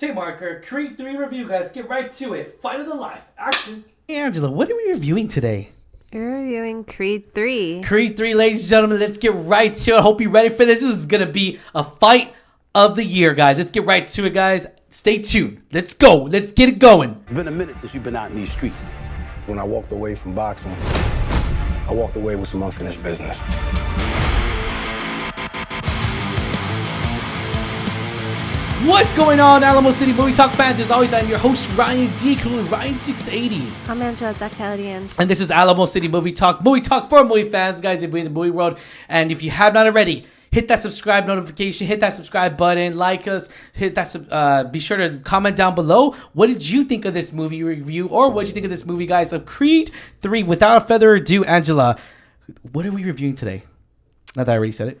Tape marker, Creed 3 review, guys. Get right to it. Fight of the life. Action. Hey, Angela, what are we reviewing today? We're reviewing Creed 3. Creed 3, ladies and gentlemen. Let's get right to it. Hope you're ready for this. This is going to be a fight of the year, guys. Let's get right to it, guys. Stay tuned. Let's go. Let's get it going. It's been a minute since you've been out in these streets. When I walked away from boxing, I walked away with some unfinished business. What's going on, Alamo City Movie Talk fans? As always, I'm your host, Ryan D. Ryan680. I'm Angela Dakalian. And this is Alamo City Movie Talk. Movie Talk for movie fans, guys, in the movie world. And if you have not already, hit that subscribe notification, hit that subscribe button, like us, hit that. Be sure to comment down below. What did you think of this movie review, or what did you think of this movie, guys, of Creed 3? Without further ado, Angela, what are we reviewing today? Not that I already said it.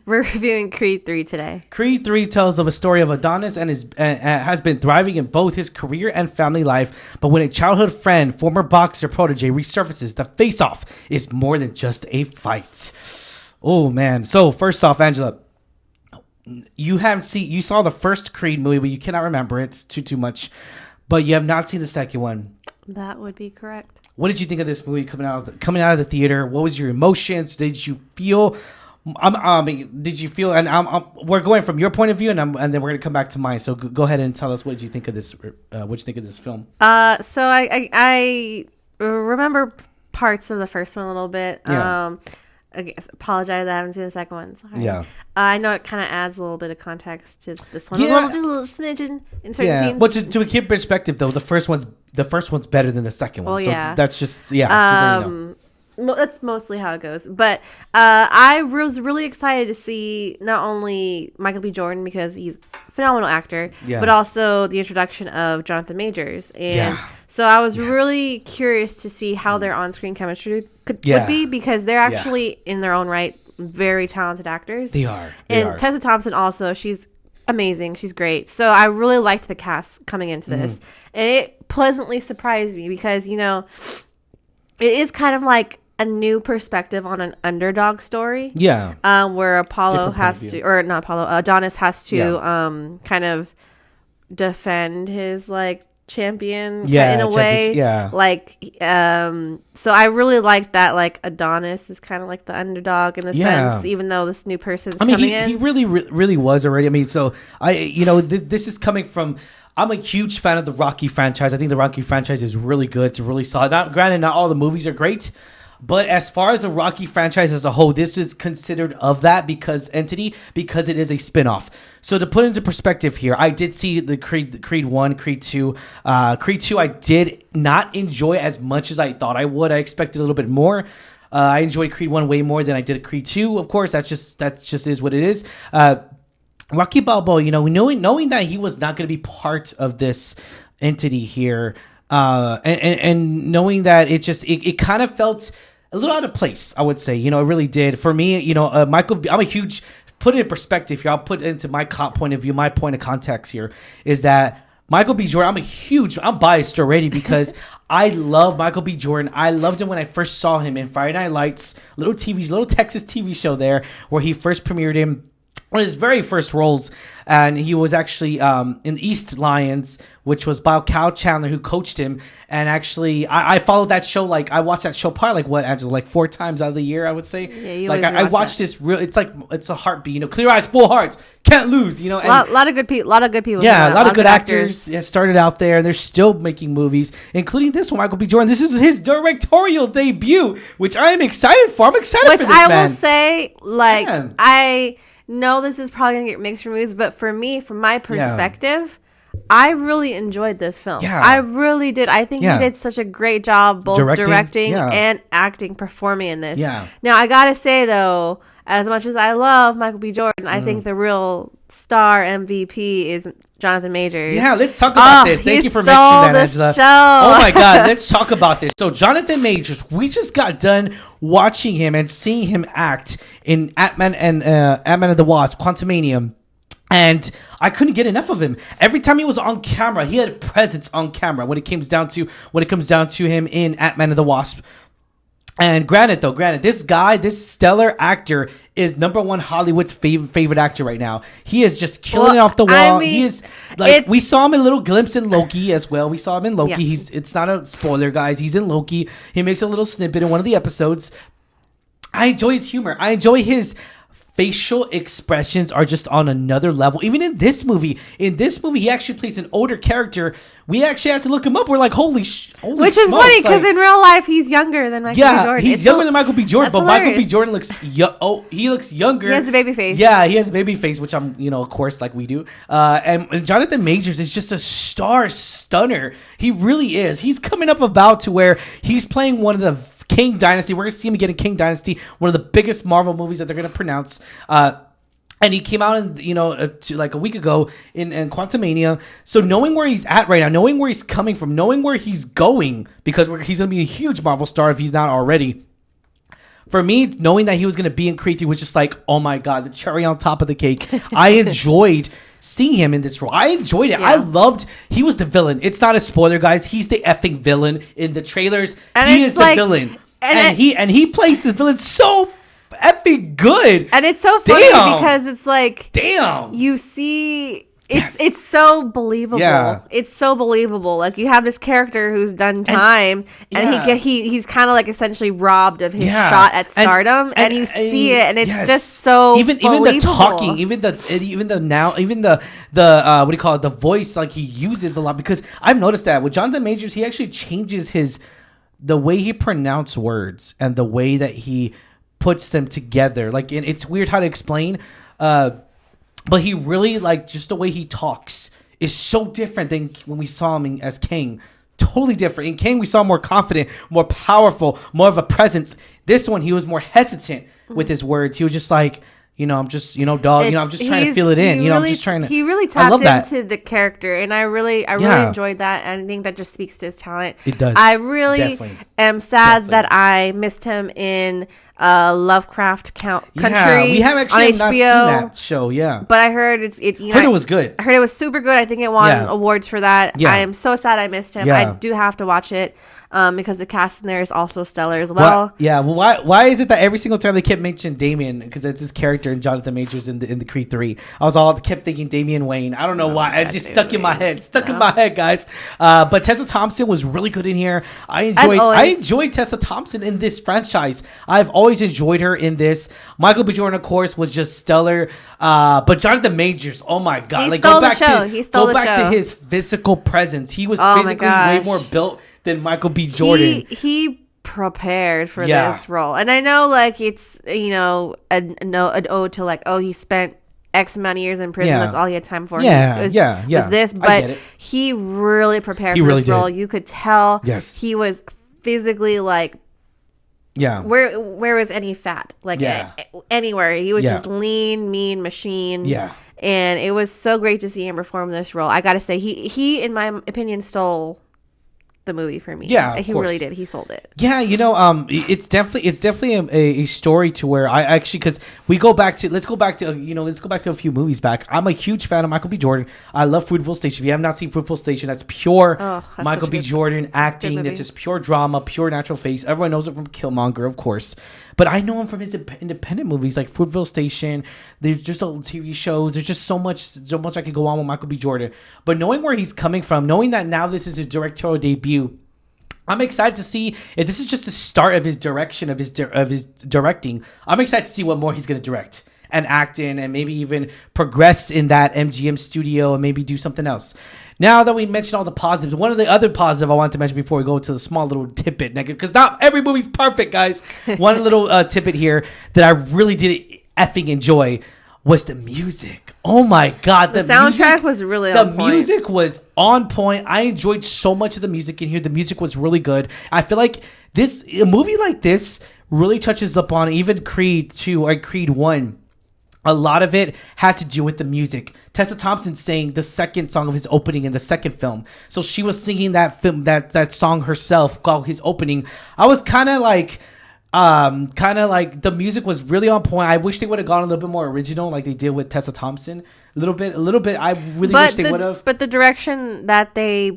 We're reviewing Creed 3 today. Creed 3 tells of a story of Adonis and has been thriving in both his career and family life. But when a childhood friend, former boxer protege, resurfaces, the face-off is more than just a fight. Oh, man. So, first off, Angela, you saw the first Creed movie, but you cannot remember it. It's too much. But you have not seen the second one. That would be correct. What did you think of this movie coming out of the theater? What was your emotions? Did you feel? Did you feel? And we're going from your point of view, and then we're gonna come back to mine. So go ahead and tell us, what did you think of this? What did you think of this film? So I remember parts of the first one a little bit. Yeah. I apologize, I haven't seen the second one. Sorry. Yeah. I know it kind of adds a little bit of context to this one. Yeah. Just a little smidgen in certain scenes. But to keep perspective, though, the first one's better than the second one. Well, so yeah. That's just just let you know. That's mostly how it goes. But I was really excited to see not only Michael B. Jordan, because he's a phenomenal actor, but also the introduction of Jonathan Majors. And so I was really curious to see how their on-screen chemistry would be, because they're actually, in their own right, very talented actors. They are. And Tessa Thompson also, she's amazing. She's great. So I really liked the cast coming into this. And it pleasantly surprised me because, you know, it is kind of like a new perspective on an underdog story. Yeah. Where Adonis has to kind of defend his champion in a way. So I really liked that Adonis is kind of like the underdog in the sense, even though this new person's coming in. He really was already. I mean, so this is coming from. I'm a huge fan of the Rocky franchise. I think the Rocky franchise is really good. It's really solid. Granted, not all the movies are great, but as far as the Rocky franchise as a whole, this is considered of that because it is a spin-off. So to put into perspective here, I did see the Creed 1, Creed 2. Creed 2 I did not enjoy as much as I thought I would. I expected a little bit more. I enjoyed Creed 1 way more than I did Creed 2. Of course, that just is what it is. Rocky Balboa, knowing that he was not going to be part of this entity here, and knowing that it kind of felt a little out of place, I would say. It really did. For me, Michael, I'm a huge, put it in perspective here, I'll put it into my point of view, my point of context here, is that Michael B. Jordan, I'm biased already because I love Michael B. Jordan. I loved him when I first saw him in Friday Night Lights, little Texas TV show there, where he first premiered him. One of his very first roles, and he was actually in East Lions, which was by Cal Chandler, who coached him. And actually, I followed that show. I watched that show probably Angela, 4 times out of the year, I would say. Yeah, you I watched this. It's a heartbeat. Clear eyes, full hearts, can't lose. And, a lot of good people. Yeah, a lot of good actors. Started out there, and they're still making movies, including this one, Michael B. Jordan. This is his directorial debut, which I am excited for. I'm excited for this man. Which I will say, I know this is probably going to get mixed reviews, but for me, from my perspective, I really enjoyed this film. Yeah. I really did. I think he did such a great job both directing and acting, performing in this. Yeah. Now, I got to say, though, as much as I love Michael B. Jordan, I think the real star MVP is Jonathan Majors. Yeah, let's talk about this. Thank you for mentioning that, Angela. Oh my God, let's talk about this. So Jonathan Majors, we just got done watching him and seeing him act in Ant-Man and the Wasp: Quantumania. And I couldn't get enough of him. Every time he was on camera, he had a presence on camera when it comes down to him in Ant-Man and the Wasp. And granted, this stellar actor is #1 Hollywood's favorite actor right now. He is just killing it off the wall. He is like, we saw him in a little glimpse in Loki as well. We saw him in Loki. Yeah. It's not a spoiler, guys. He's in Loki. He makes a little snippet in one of the episodes. I enjoy his humor. I enjoy his facial expressions are just on another level. Even in this movie, he actually plays an older character. We actually had to look him up. We're like, holy Which is funny because in real life he's younger than Michael B. Jordan. He's younger than Michael B. Jordan, but hilarious. Michael B. Jordan looks he looks younger. He has a baby face. Yeah, he has a baby face, which I'm, of course, like we do. And Jonathan Majors is just a star stunner. He really is. He's coming up about to where he's playing one of the King Dynasty. We're gonna see him again in King Dynasty, one of the biggest Marvel movies that they're gonna pronounce. And he came out in like a week ago in Quantumania. So knowing where he's at right now, knowing where he's coming from, knowing where he's going, because he's gonna be a huge Marvel star if he's not already. For me, knowing that he was gonna be in Creed 3 was just like, oh my god, the cherry on top of the cake. I enjoyed seeing him in this role. I enjoyed it. Yeah. He was the villain. It's not a spoiler, guys. He's the effing villain in the trailers. And he is the villain. And he plays the villain so effing good. And it's so funny because it's like, damn, you see, it's so believable. Yeah. It's so believable. Like, you have this character who's done time, and he's kind of like essentially robbed of his shot at stardom, and you see it, and it's just so even the talking, even the what do you call it, the voice, like, he uses a lot, because I've noticed that with Jonathan Majors, he actually changes the way he pronounces words and the way that he puts them together. Like, and it's weird how to explain, but he really, like, just the way he talks is so different than when we saw him as King. Totally different. In King, we saw him more confident, more powerful, more of a presence. This one, he was more hesitant with his words. He was just like, I'm just, dog, I'm just trying to feel it in. I'm just trying to. He really tapped into the character, and I really enjoyed that, and I think that just speaks to his talent. It does. I really am sad that I missed him in Lovecraft Country. Yeah, we have actually not seen that show. Yeah, but I heard heard it was good. I heard it was super good. I think it won awards for that. Yeah. I am so sad I missed him. I do have to watch it. Because the cast in there is also stellar as well. Why is it that every single time they kept mentioning Damian, because that's his character in Jonathan Majors in the Creed 3, I kept thinking Damian Wayne. I don't know why. It just stuck in my head, guys. But Tessa Thompson was really good in here. I enjoyed Tessa Thompson in this franchise. I've always enjoyed her in this. Michael B. Jordan, of course, was just stellar. But Jonathan Majors, oh my god! Go back to his physical presence. He was physically way more built than Michael B. Jordan. He prepared for this role. And I know, like, it's, an ode to, like, he spent X amount of years in prison. That's all he had time for. Was this. But he really prepared for this role. You could tell he was physically, like, where was any fat? Like, anywhere. He was just lean, mean machine. Yeah. And it was so great to see him perform this role. I gotta say, he in my opinion, stole the movie for me. Yeah, he really did. He sold it. Yeah, it's definitely a story to where I actually, because let's go back to a few movies back. I'm a huge fan of Michael B. Jordan. I love Fruitvale Station. If you have not seen Fruitvale Station, that's pure Michael B. Jordan acting. It's just pure drama, pure natural face. Everyone knows it from Killmonger, of course. But I know him from his independent movies like Fruitvale Station. There's just TV shows. There's just so much I could go on with Michael B. Jordan. But knowing where he's coming from, knowing that now this is his directorial debut, I'm excited to see if this is just the start of his direction, of his directing. I'm excited to see what more he's going to direct and act in, and maybe even progress in that MGM studio and maybe do something else. Now that we mentioned all the positives, one of the other positives I wanted to mention before we go to the small little tidbit, because not every movie's perfect, guys. One little tidbit here that I really did effing enjoy was the music. Oh my god, the soundtrack was really on point. The music was on point. I enjoyed so much of the music in here. The music was really good. I feel like a movie like this really touches upon even Creed 2 or Creed 1. A lot of it had to do with the music. Tessa Thompson sang the second song of his opening in the second film. So she was singing that song herself called his opening. I was kind of like the music was really on point. I wish they would have gone a little bit more original like they did with Tessa Thompson. A little bit. I really wish they would have. But the direction that they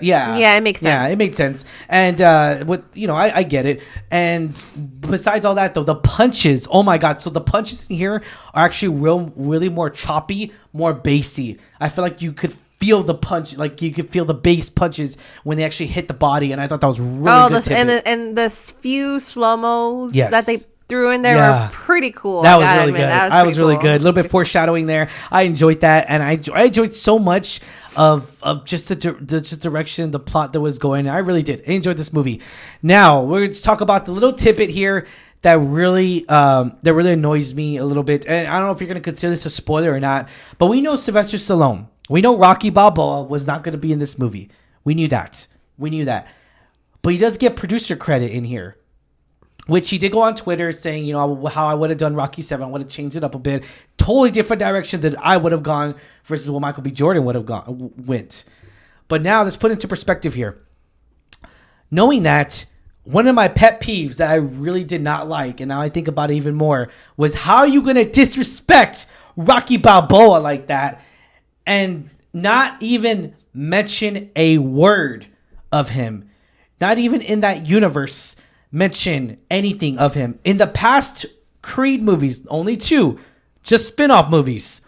Yeah, it makes sense. Yeah, it makes sense. And I get it. And besides all that, though, the punches, oh my god! So the punches in here are actually really more choppy, more bassy. I feel like you could feel the punch, like you could feel the bass punches when they actually hit the body, and I thought that was really good. And the few slow-mos yes. that they threw in there were pretty cool. That was really good. That was really good. A little bit foreshadowing there. I enjoyed that, and I enjoyed so much of just the direction, the plot that was going. I really did. I enjoyed this movie. Now we're going to talk about the little tidbit here that really annoys me a little bit. And I don't know if you're going to consider this a spoiler or not, but we know Sylvester Stallone. We know Rocky Balboa was not going to be in this movie. We knew that. But he does get producer credit in here, which he did go on Twitter saying, how I would have done Rocky 7. I would have changed it up a bit. Totally different direction that I would have gone versus what Michael B. Jordan would have went. But now let's put into perspective here. Knowing that, one of my pet peeves that I really did not like, and now I think about it even more, was how are you going to disrespect Rocky Balboa like that and not even mention a word of him? Not even in that universe mention anything of him. In the past Creed movies, only 2, just spin-off movies,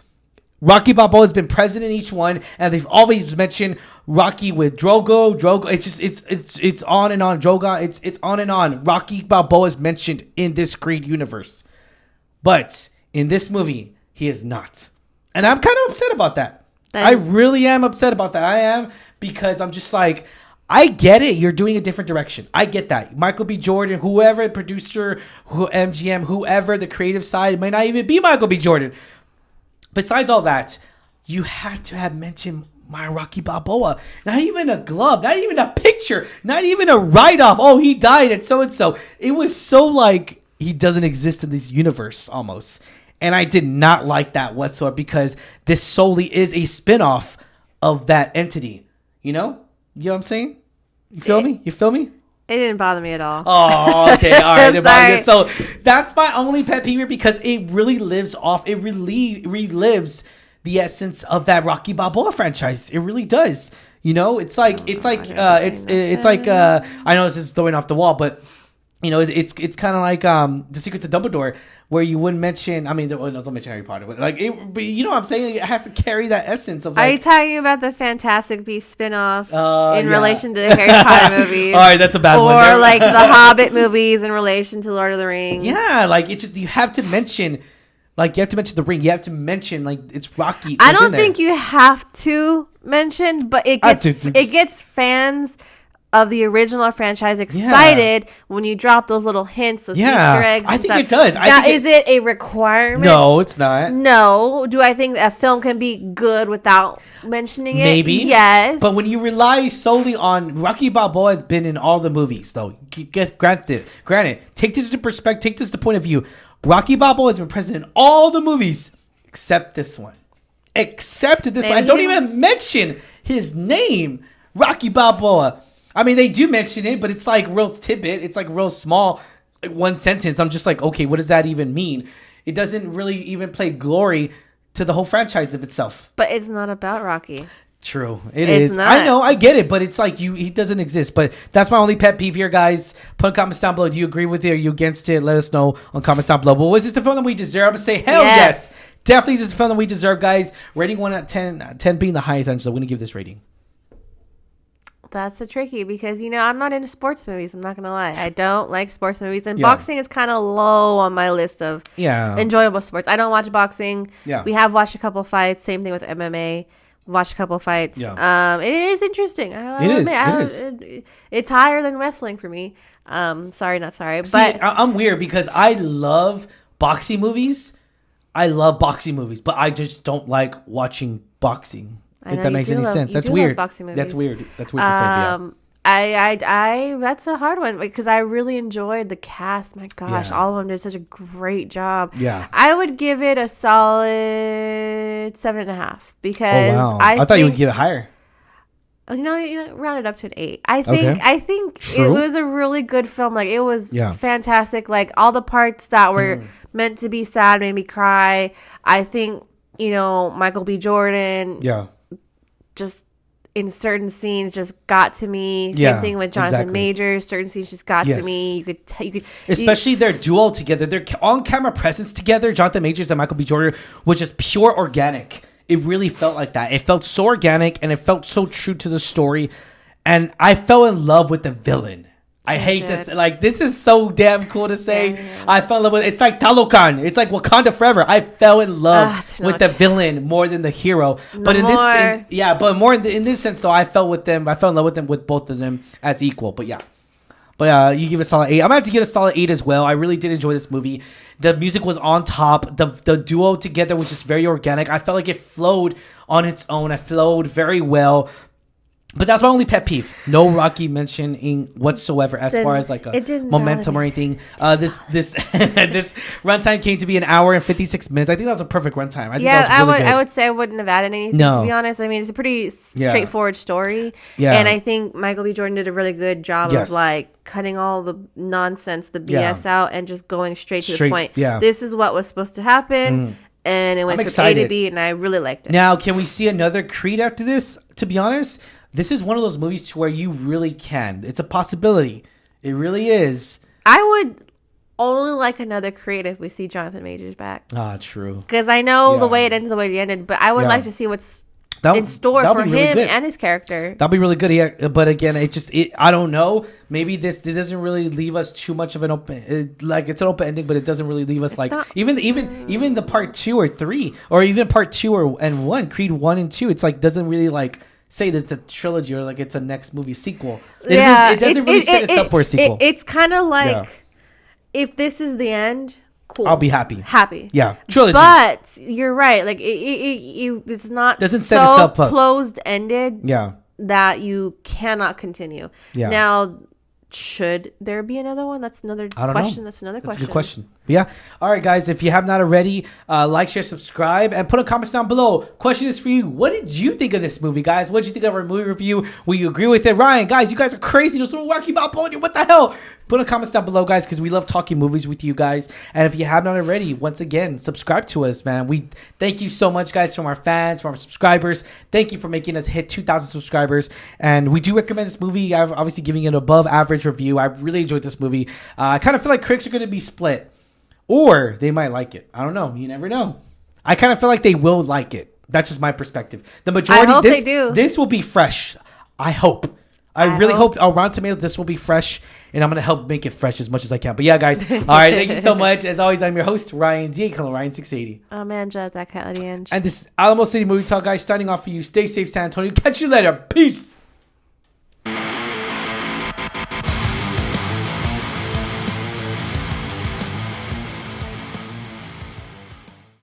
Rocky Balboa has been present in each one, and they've always mentioned Rocky with Drogo. It's on and on. Drogon. It's on and on. Rocky Balboa is mentioned in this Creed universe, but in this movie, he is not, and I'm kind of upset about that. I really am upset about that. I am, because I'm just like, I get it. You're doing a different direction. I get that. Michael B. Jordan, whoever, producer, MGM, whoever, the creative side, it might not even be Michael B. Jordan. Besides all that, you had to have mentioned my Rocky Balboa. Not even a glove, not even a picture, not even a write-off. Oh, he died at so-and-so. It was so like he doesn't exist in this universe almost. And I did not like that whatsoever, because this solely is a spin-off of that entity. You know what I'm saying? You feel me? It didn't bother me at all. Oh, okay. All right. So that's my only pet peeve here, because it really lives off. It really relives the essence of that Rocky Balboa franchise. It really does. It's like I know this is throwing off the wall, but it's kind of like The Secrets of Dumbledore, where you wouldn't mention. I mean, don't mention Harry Potter, but but you know what I'm saying? It has to carry that essence of. Are you talking about the Fantastic Beasts spinoff in relation to the Harry Potter movies? All right, that's a bad one. Or like the Hobbit movies in relation to Lord of the Rings. Yeah, you have to mention. Like, you have to mention the ring. You have to mention, it's Rocky. I don't think you have to mention, but it gets fans of the original franchise excited when you drop those little hints, those Easter eggs. I think it does. Is it a requirement? No, it's not. No. Do I think that a film can be good without mentioning it? Maybe. Yes. But when you rely solely on Rocky Balboa has been in all the movies, though. Granted, take this into perspective. Take this to point of view. Rocky Balboa has been present in all the movies except this one. I don't even mention his name, Rocky Balboa. I mean, they do mention it, but it's like real tidbit. It's like real small, like one sentence. I'm just like, okay, what does that even mean? It doesn't really even play glory to the whole franchise of itself. But it's not about Rocky. True. It's is. Not. I know. I get it. But it's like he doesn't exist. But that's my only pet peeve here, guys. Put comments down below. Do you agree with it? Are you against it? Let us know on comments down below. But was this the film that we deserve? I'm going to say hell yes. Definitely this is the film that we deserve, guys. Rating 1 out of 10. 10 being the highest. So I'm going to give this rating. That's a tricky, because I'm not into sports movies. I'm not gonna lie, I don't like sports movies, and boxing is kind of low on my list of enjoyable sports. I don't watch boxing. We have watched a couple fights. Same thing with MMA. Watched a couple fights. It is interesting. It is. It's higher than wrestling for me. Sorry, not sorry. But I'm weird, because I love boxing movies. But I just don't like watching boxing. If that makes any sense. That's weird. That's weird. That's weird to say. That's a hard one, because I really enjoyed the cast. My gosh, all of them did such a great job. Yeah. I would give it a solid 7.5, because I thought you would give it higher. Round it up to an 8. I think it was a really good film. Like, it was fantastic. Like, all the parts that were meant to be sad made me cry. I think Michael B. Jordan. Yeah. Just in certain scenes just got to me. Same thing with Jonathan Majors. Certain scenes just got to me. You could especially their duo together, their on-camera presence together. Jonathan Majors and Michael B. Jordan was just pure organic. It really felt like that. It felt so organic and it felt so true to the story. And I fell in love with the villain. I hate to say, like, this is so damn cool to say. Yeah. I fell in love with it's like Talokan. It's like Wakanda Forever. I fell in love with the villain more than the hero. But in this sense, so I fell in love with them, with both of them as equal. But yeah. But you give it a solid 8. I'm going to have to give it a solid 8 as well. I really did enjoy this movie. The music was on top. The duo together was just very organic. I felt like it flowed on its own. It flowed very well. But that's my only pet peeve. No Rocky mentioning whatsoever as far as like a momentum or anything. This runtime came to be an hour and 56 minutes. I think that was a perfect runtime. I think that was really good. I would say I wouldn't have added anything, to be honest. I mean, it's a pretty straightforward story. Yeah. And I think Michael B. Jordan did a really good job of like cutting all the nonsense, the BS out, and just going straight to the point. Yeah. This is what was supposed to happen. And it went from A to B, and I really liked it. Now, can we see another Creed after this? To be honest, this is one of those movies to where you really can. It's a possibility. It really is. I would only like another Creed if we see Jonathan Majors back. Ah, true. Because I know the way it ended, the way it ended, but I would like to see what's in store for him and his character. That'll be really good. Yeah, but again, I don't know. Maybe this doesn't really leave us too much of an open. Like it's an open ending, but it doesn't really leave us even the part 2 or 3, or even part 2 and 1, Creed 1 and 2. It's like doesn't really like say that it's a trilogy or like it's a next movie sequel. It doesn't really set itself for a sequel. It's kind of like if this is the end, cool. I'll be happy. Yeah, trilogy. But you're right. Like it's not doesn't set itself up. Closed ended. Yeah, that you cannot continue. Yeah. Now, should there be another one? That's another question. That's another question. That's a good question. Yeah. All right, guys. If you have not already, like, share, subscribe, and put a comment down below. Question is for you. What did you think of this movie, guys? What did you think of our movie review? Will you agree with it? Ryan, guys, you guys are crazy. There's no wacky about on you. What the hell? Put a comment down below, guys, because we love talking movies with you guys. And if you have not already, once again, subscribe to us, man. We thank you so much, guys, from our fans, from our subscribers. Thank you for making us hit 2,000 subscribers. And we do recommend this movie. I'm obviously giving it an above average review. I really enjoyed this movie. I kind of feel like critics are going to be split. Or they might like it. I don't know. You never know. I kind of feel like they will like it. That's just my perspective. The majority, I hope they do. This will be fresh. I hope. I really hope on Rotten Tomatoes this will be fresh, and I'm going to help make it fresh as much as I can. But yeah, guys. All right. Thank you so much. As always, I'm your host, Ryan D. Ryan680. I'm Anja, that cat. And this is Alamo City Movie Talk, guys. Signing off for you. Stay safe, San Antonio. Catch you later. Peace.